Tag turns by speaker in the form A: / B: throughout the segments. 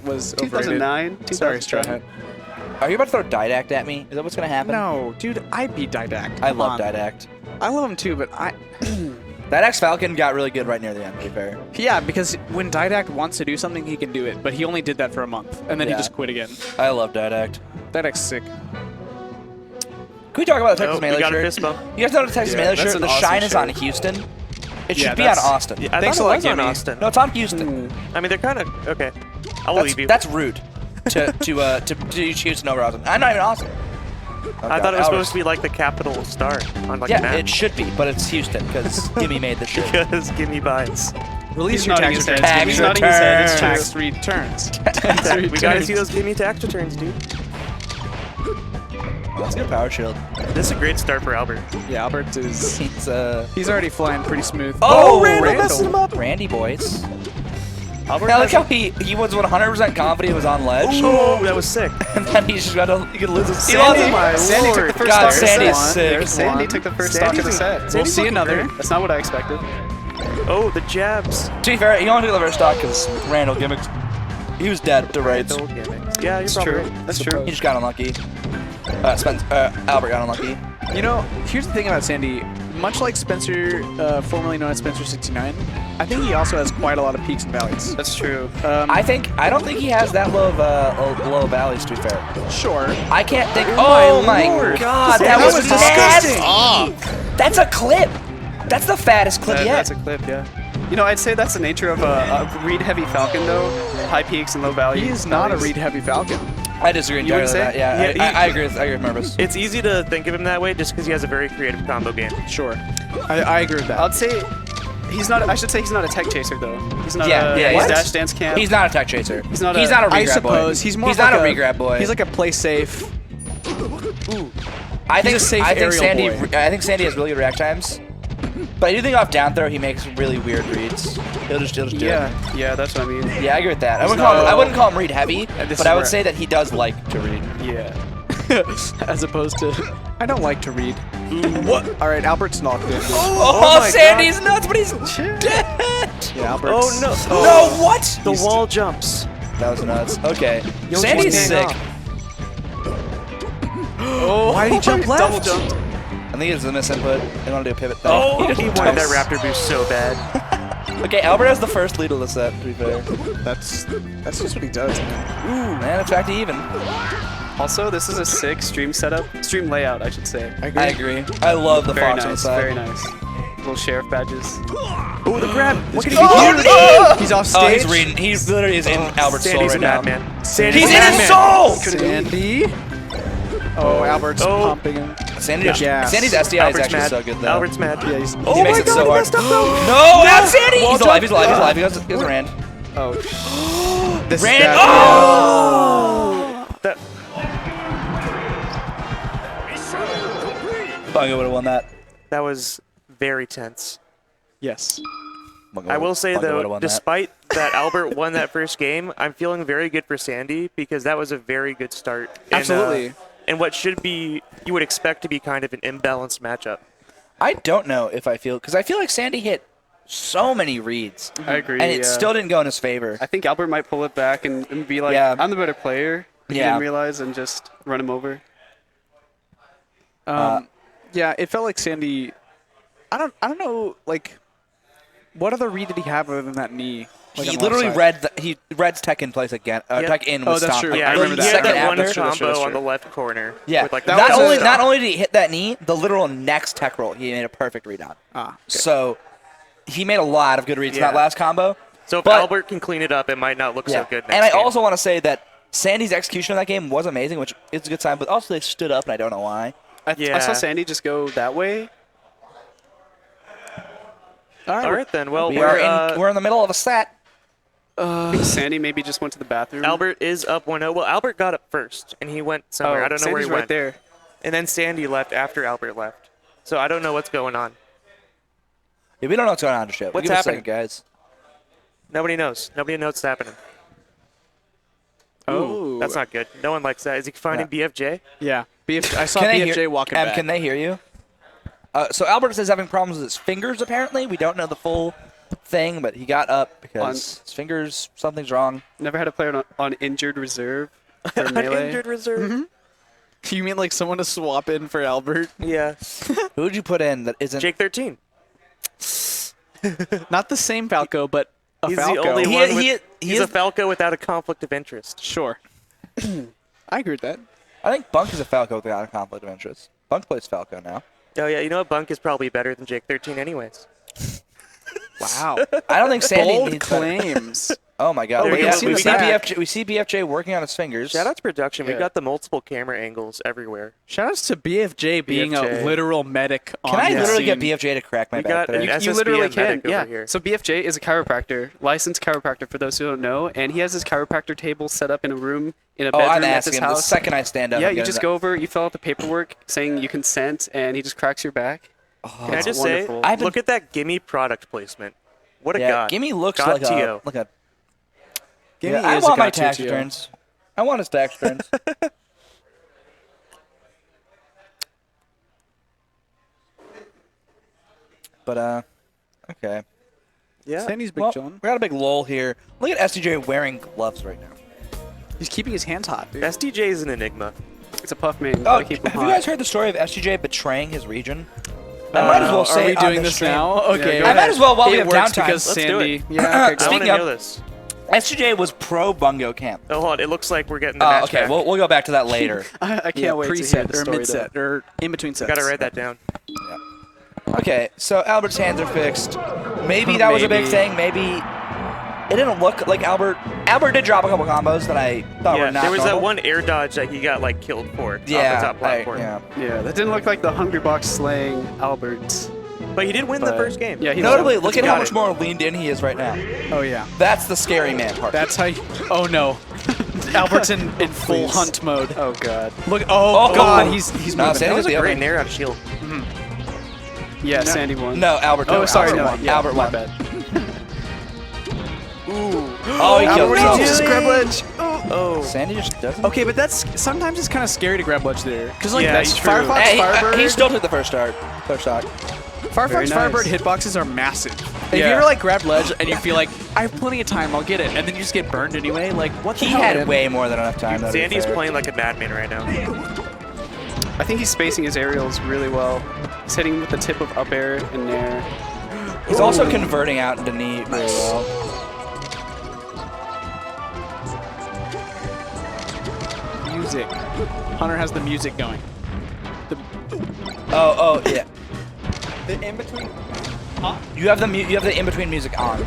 A: was overrated.
B: 2009?
A: Sorry, Straw.
C: Are you about to throw Didact at me? Is that what's going to happen?
A: No, dude, I beat Didact.
C: I love Didact.
A: I love him too, but
C: Didact's Falcon got really good right near the end, to be fair.
A: Yeah, because when Didact wants to do something, he can do it, but he only did that for a month, and then he just quit again.
C: I love Didact.
A: Didact's sick.
C: Can we talk about the Texas Melee shirt?
D: Fist bump.
C: You guys know the Texas Melee shirt? The
B: awesome
C: shine is on
B: shirt.
C: Houston. It should be on Austin.
D: Yeah, I
A: Thanks
D: thought
A: a lot,
D: it was on
A: Jimmy.
D: Austin.
C: No, it's on Houston.
D: I mean, they're kind of okay. I'll believe you.
C: That's rude to use Houston over Austin. I'm not even Austin. Oh,
D: I thought it was supposed to be like the capital star on like a
C: yeah,
D: map.
C: it should be, but it's Houston because Gimme made the shirt.
D: Because Gimme buys.
A: Release
B: He's
A: your
B: nodding
A: tax
B: his head.
A: returns.
B: He's nodding his head. It's true.
A: Tax returns.
D: We gotta see those Gimme tax returns, dude.
C: Let's get a power shield.
D: This is a great start for Albert.
A: Yeah, Albert is.
C: He's
A: He's already flying pretty smooth.
C: Oh, Randall messed him up. Randy boys.
B: Albert
C: I like how he was 100% confident he was on ledge.
D: Oh, that was sick.
C: And then he's just got to lose his
B: Sandy took the first
C: God,
B: stock of the
C: Sandy's
B: set.
C: sick.
B: Sandy took the first stock of the set.
A: We'll
D: Sandy's
A: see
D: looking
A: another.
D: great.
B: That's not what I expected.
D: Oh, the jabs.
C: To be fair, he only took the first stock because Randall gimmicks. He was dead to raids.
D: Randall gimmicks. Yeah, you're
B: That's
D: probably
B: true.
D: right.
B: That's true.
C: He just got unlucky. Albert got unlucky.
A: You know, here's the thing about Sandy. Much like Spencer, formerly known as Spencer69, I think he also has quite a lot of peaks and valleys.
B: That's true.
C: I don't think he has that low of low valleys. To be fair,
A: Sure.
C: I can't think. Oh my
A: Lord.
C: God,
A: That
C: that
A: was
C: was
A: disgusting.
C: nasty. That's a clip. That's the fattest clip yet.
B: That's a clip, yeah. You know, I'd say that's the nature of a read-heavy Falcon, though. High peaks and low valleys.
A: He is not a read-heavy Falcon.
C: I disagree entirely with
B: wouldn't
C: that. Yeah,
D: Yeah,
C: I agree with Mervis.
D: It's easy to think of him that way just because he has a very creative combo game.
A: Sure. I agree with that.
B: I'd say he's not. I should say he's not a tech chaser, though. He's not.
C: Yeah,
B: a,
C: yeah,
B: He's
C: what?
B: dash dance camp.
C: He's not a tech chaser.
B: He's not
C: a
B: a-
C: regrab
A: I
C: boy.
A: suppose he's more
C: He's
A: like
C: not a regrab boy.
A: He's like a play safe.
C: I think
A: a safe
C: I think
A: aerial
C: Sandy.
A: boy.
C: I think Sandy has really good react times. But I do think off down throw he makes really weird reads. He'll just do it.
B: Yeah, that's what I mean.
C: Yeah, I agree with that. I
B: not-
C: wouldn't call him read heavy,
B: this
C: but
B: is
C: I would
B: where-
C: say that he does like to read.
B: Yeah.
A: As opposed to, I don't like to read. What? All right, Albert's not good.
C: Oh,
D: my
C: Sandy's nuts, but he's dead.
A: Yeah, Albert's.
D: Oh no!
C: No, what?
D: The wall jumps.
C: That was nuts. Okay,
D: Yo,
C: Sandy's
D: just
C: sick.
D: hang
B: Oh,
A: Why did he jump left?
B: Double jumped.
C: I think it's a misinput. They want to do a pivot thing.
D: Oh, he wanted that raptor boost so bad.
C: Okay, Albert has the first lead of the set, to be fair.
A: That's just what he does.
C: Man, it's back to even.
B: Also, this is a sick stream setup. Stream layout, I should say.
C: I agree. I love the
B: Very
C: fox on the
B: nice.
C: side.
B: Very nice. Little sheriff badges.
D: Oh, the grab. What can he
C: Oh,
D: do?
C: no!
A: He's off
C: Oh,
A: stage.
C: he's reading. He literally is in Albert's soul
D: Sandy's
C: right
D: a
C: now.
D: madman. Sandy's
C: He's
D: a
C: in his
D: madman.
C: soul!
A: Sandy. Oh, Albert's pumping him.
C: Sandy's
A: Gas.
C: SDI is
D: Albert's
C: actually
D: mad.
C: so good, though.
D: Albert's mad.
A: Yeah, he's.
D: Oh
C: He makes
D: my
C: it
D: God,
C: so
D: he
C: hard.
D: messed up though.
C: No, that's Sandy!
D: Wall
C: He's alive, he's alive, he's alive. He has a Rand.
A: Oh. This
C: Rand!
A: is bad.
C: Oh!
D: That,
C: Falco would have won that.
D: that was very tense.
A: Yes.
D: I will say
C: Falco would've
D: though,
C: won that.
D: despite that Albert won that first game, I'm feeling very good for Sandy because that was a very good start.
A: Absolutely.
D: And what should be, you would expect to be kind of an imbalanced matchup.
C: I don't know if I feel, because I feel like Sandy hit so many reads.
B: I agree.
C: And it still didn't go in his favor.
B: I think Albert might pull it back and be like,
C: Yeah.
B: I'm the better player. But he
C: Yeah.
B: didn't realize and just run him over.
A: Yeah, it felt like Sandy. I don't know. Like, what other read did he have other than that knee? Like,
C: He
A: on the
C: literally
A: left side?
C: reads tech in place again. Tech in
A: Oh,
C: with
A: that's
C: stomp.
A: true.
C: Like,
A: Yeah, I
C: literally
A: remember
D: He
A: that.
D: had
C: second
D: that one
C: after.
D: combo on the left corner.
C: Yeah.
D: With like
A: That
C: Not
A: was
C: only
A: a-
C: not only did he hit that knee, the literal next tech roll, he made a perfect read on.
A: Ah, okay.
C: So he made a lot of good reads in
D: Yeah.
C: that last combo.
D: So if
C: But-
D: Albert can clean it up, it might not look so good next
C: And I
D: game.
C: also want to say that Sandy's execution of that game was amazing, which is a good sign, but also they stood up, and I don't know why.
B: I
D: Yeah.
B: saw Sandy just go that way.
D: All right then. Well,
C: We're in the middle of a set.
B: I think Sandy maybe just went to the bathroom.
D: Albert is up 1-0. Well, Albert got up first, and he went somewhere. I don't know
B: Sandy's
D: where he
B: right
D: went.
B: there.
D: And then Sandy left after Albert left. So I don't know what's going on.
C: Yeah, we don't know what's going on just yet.
D: What's
C: Give us a
D: happening?
C: second, guys.
D: Nobody knows. Nobody knows what's happening.
A: Oh,
D: That's not good. No one likes that. Is he finding BFJ?
A: Yeah, I saw
C: Can they
A: BFJ
C: hear,
A: walking
C: Em,
A: back.
C: can they hear you? So Albert is having problems with his fingers, apparently. We don't know the full thing, but he got up because his fingers, something's wrong.
B: Never had a player on injured reserve for melee.
D: Injured reserve.
A: You mean like someone to swap in for Albert?
D: Yeah.
C: Who would you put in that isn't?
D: Jake 13.
A: Not the same Falco, but a
D: He's
A: Falco.
D: the only
C: He-
D: one.
C: he-
D: With,
C: he
D: he's
C: is-
D: a Falco without a conflict of interest.
A: Sure. I agree with that.
C: I think Bunk is a Falco without a conflict of interest. Bunk plays Falco now.
D: Oh yeah, you know what? Bunk is probably better than Jake 13 anyways.
A: Wow.
C: I don't think Sandy
A: Bold
C: needs that.
A: claims.
C: Oh my God!
A: Oh,
C: we,
A: we can see
C: we,
A: the
C: see
A: back.
C: BFJ, we see BFJ working on his fingers.
D: Shout out to production.
B: Yeah.
D: We've got the multiple camera angles everywhere.
A: Shoutouts to BFJ being
B: BFJ.
A: a literal medic on
C: Can I
A: the
C: literally get
A: scene.
C: BFJ to crack my
D: We
C: back
D: got
C: today?
D: an
B: You
D: SSBM
B: literally can,
D: medic over
B: yeah.
D: here.
B: So BFJ is a chiropractor, licensed chiropractor for those who don't know, and he has his chiropractor table set up in a room in a
C: Oh,
B: bedroom
C: I'm
B: at
C: asking
B: his
C: him. The
B: house.
C: second I stand up,
B: Yeah,
C: I'm
B: you
C: getting
B: just
C: that.
B: go over, you fill out the paperwork saying you consent, and he just cracks your back.
D: Can I
B: It's
D: just
B: wonderful.
D: say,
C: I've been-
D: look at that gimme product placement. What a
C: Yeah,
D: god.
C: Gimme looks
D: God
C: like
D: Tio.
C: a like a.
A: Gimme
C: Yeah, I
A: is a
C: want my
A: gotcha
C: tax
A: too.
C: returns. I want his tax returns. But okay.
D: Yeah.
A: Sandy's Big
C: Well,
A: John.
C: we got a big lull here. Look at SDJ wearing gloves right now.
A: He's keeping his hands hot, dude.
D: SDJ is an enigma.
B: It's a puff man.
C: Oh,
B: Gotta keep him
C: have you
B: hot.
C: guys heard the story of SDJ betraying his region? I might as well
A: Are
C: say
A: we
C: it on
A: doing
C: the
A: this
C: stream.
A: now? Okay.
B: go
C: I might as well while we
A: It
C: have
A: works
C: downtime.
A: because
D: Let's do
A: Sandy.
D: it.
A: Yeah. Okay,
D: I want
C: Speaking
D: to
C: of-
D: know this.
C: SDJ was pro Bungo camp.
D: Oh, hold on. It looks like we're getting the
C: Oh,
D: match
C: okay.
D: back.
C: We'll go back to that later.
B: I can't
A: Yeah,
B: wait to hear
A: preset
B: the
A: or
B: story,
A: mid set or in between sets.
D: Gotta write that down.
C: Okay, so Albert's hands are fixed. Maybe that was a big
A: Maybe.
C: thing. Maybe it didn't look like Albert. Albert did drop a couple combos that I thought
D: Yeah,
C: were not
D: there was
C: normal.
D: that one air dodge that he got like killed for off the
C: Yeah,
D: top platform.
C: yeah.
B: Yeah, that didn't look like the Hungry Box slaying Albert.
D: But he did win the
B: But-
D: first game.
B: Yeah, he
C: Notably,
B: did.
C: look at
D: got
C: how much
D: it.
C: more leaned in he is right now.
A: Oh yeah.
C: That's the scary man part.
A: That's how. You, oh no. Albert's in full
B: Please.
A: hunt mode.
B: Oh god.
A: Look. Oh,
C: Oh.
A: God. He's
C: No,
A: moving.
C: Sandy
D: That
C: was
D: was a
C: the
D: great
C: other.
D: nair out of shield.
B: Yeah, Sandy won.
C: No, Albert.
B: Oh, sorry,
C: Albert
B: no.
C: won.
B: Yeah,
C: Albert
B: my
C: won.
B: bad.
C: Oh, he killed
A: What are you
C: himself.
A: doing? Grab ledge.
D: Oh.
C: Sandy just doesn't.
A: Okay, but that's sometimes it's kind of scary to grab ledge there, because like
D: Yeah,
A: that's
D: true.
A: Firefox,
C: Hey,
A: Firebird.
C: he still took the first start. First shot.
A: Firefox,
B: Very nice.
A: Firebird hitboxes are massive. If you
B: Yeah.
A: ever like grab ledge and you feel like I have plenty of time, I'll get it, and then you just get burned anyway. Like what the
C: He
A: hell?
C: had
A: man?
C: way more than enough time. though, to be
D: Sandy's
C: fair.
D: playing like a madman right now.
B: I think he's spacing his aerials really well. He's hitting with the tip of up air and nair.
C: He's also converting out into knee very well.
A: Music. Hunter has the music going.
C: Oh, yeah.
A: The in between.
C: You have the in between music on.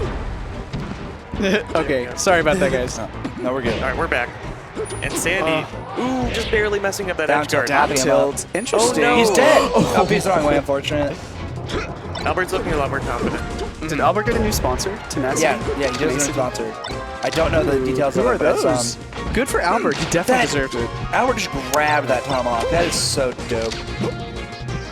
A: Okay, sorry about that, guys.
C: No, we're good.
D: All right, we're back. And Sandy, ooh, just barely messing up that
C: Down
D: edge
C: tilt,
D: guard.
C: down
A: Down
C: tilt.
A: tilt. Interesting.
D: Oh, no.
C: He's dead. Oh, he's the wrong way, unfortunate.
D: Albert's looking a lot more confident.
B: Did Albert get a new sponsor? Tenacity?
C: Yeah, he does a sponsor. I don't know the details
A: Who
C: of
A: are
C: it, but it's,
A: those? Good for Albert. He definitely
C: That-
A: deserved it.
C: Albert just grabbed that tomahawk. That is so dope.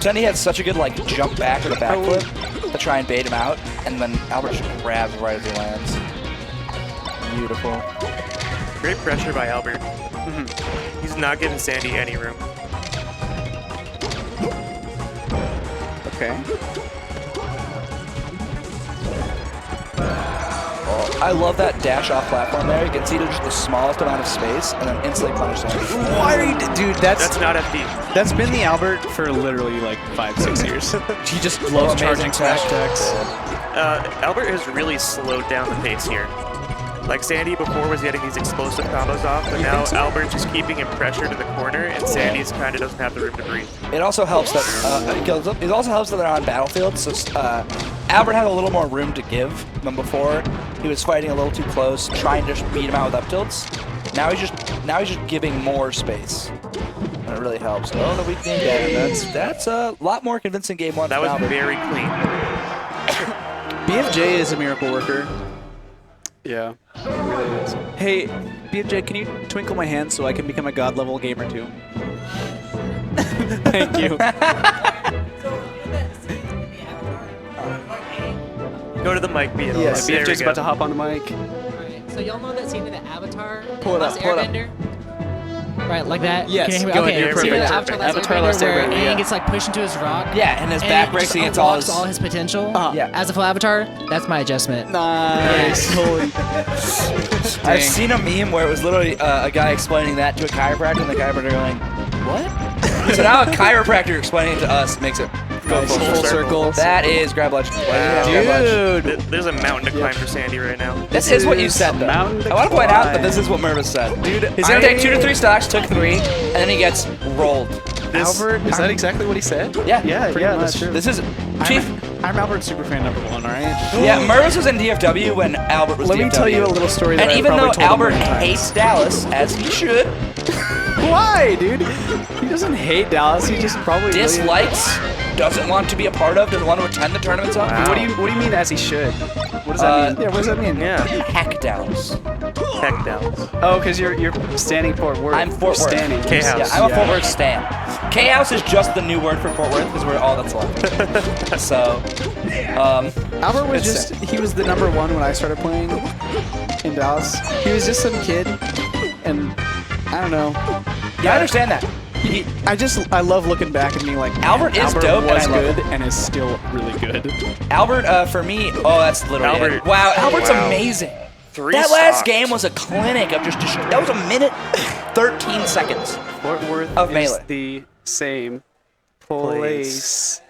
C: Sandy had such a good like jump back or the backflip to try and bait him out, and then Albert just grabs right as he lands. Beautiful.
D: Great pressure by Albert. He's not giving Sandy any room.
A: Okay.
C: I love that dash off platform there. You can see there's just the smallest amount of space, and then instantly punish Sandy.
A: Why are you, dude?
D: That's not FD.
A: That's been the Albert for literally like 5-6 years. He just loves charging smash attacks.
D: Albert has really slowed down the pace here. Like Sandy before was getting these explosive combos off, but now
A: think so?
D: Albert's just keeping him pressured in the corner, and Sandy's kind of doesn't have the room to breathe.
C: It also helps that it also helps that they're on battlefield. So Albert had a little more room to give than before. He was fighting a little too close, trying to just beat him out with up tilts. Now he's just giving more space, and it really helps. Oh, the weak game dagger. That's a lot more convincing game one.
D: That
C: from
D: was
C: Albert.
D: very clean.
A: BFJ is a miracle worker.
B: Yeah, it really is.
A: Hey, BFJ, can you twinkle my hand so I can become a god level gamer too? Thank you.
D: Go to the mic, BFJ.
A: Yes.
D: There we
B: BFJ's
D: go.
B: about to hop on the mic.
E: Alright, so y'all know that scene in the Avatar?
A: Pull it
E: Last
A: up, pull it up.
E: Airbender? Right, like that?
A: Yes,
E: Can you hear me?
A: go
E: Okay,
A: ahead,
E: so
A: you're
E: the
A: perfect.
E: Avatar Last Airbender, where Aang gets like pushed into his rock.
C: Yeah, and his
E: and
C: back
E: it
C: breaks,
E: just
C: he gets all
E: unlocks
C: his...
E: potential.
C: Yeah.
E: As a full avatar, that's my adjustment.
A: Nice. Holy.
C: I've seen a meme where it was literally a guy explaining that to a chiropractor, and the chiropractor going, what? So now a chiropractor explaining it to us makes it go
A: Nice.
C: full
A: Full circle.
C: That is Grab Ledge.
D: Wow.
C: Grab Ledge.
A: Dude.
D: There's a mountain to climb for Sandy right now.
C: This is what you said, though.
B: mountain to
C: I want to point out that
B: climb.
C: this is what Mervis said.
A: Dude,
C: He's going to take 2 to 3 stocks, took 3, and then he gets rolled.
A: Albert,
B: Is that exactly what he said?
C: Yeah.
B: Yeah,
A: Pretty
B: yeah,
A: much.
B: that's true.
C: This is... Chief...
A: I'm Albert's superfan number 1, all right?
C: Yeah, Mervis was in DFW when Albert was
A: Let
C: DFW.
A: me tell you a little story that
C: And
A: I've
C: even though
A: probably told
C: Albert
A: a million times.
C: hates Dallas, as he should,
A: Why, dude? He doesn't hate Dallas. He just probably
C: dislikes, doesn't want to be a part of, doesn't want to attend the tournaments of,
B: What do you mean as he should? What does that mean?
A: Yeah, what does that mean?
D: Yeah.
C: heck Dallas.
D: Heck Dallas.
B: Oh, because you're standing Fort Worth.
C: I'm Fort
B: You're
C: Worth.
B: Standing.
D: K-House.
C: Yeah, I'm a Fort Worth stan. K-House is just the new word for Fort Worth because we're all that's left. So,
A: Albert was
C: It's
A: just, he was the number 1 when I started playing in Dallas. He was just some kid, and I don't know.
C: yeah, I understand that.
A: I love looking back and being like,
C: Albert is dope, and
A: was
C: I love
A: good and is still really good.
C: Albert, for me, oh, that's literally
D: Albert.
C: it. Wow, Albert's
D: Wow.
C: amazing.
D: 3
C: That last
D: stocks.
C: game was a clinic of just that was a minute, 13 seconds.
B: Fort Worth
C: Of
B: is
C: Melee.
B: the same place.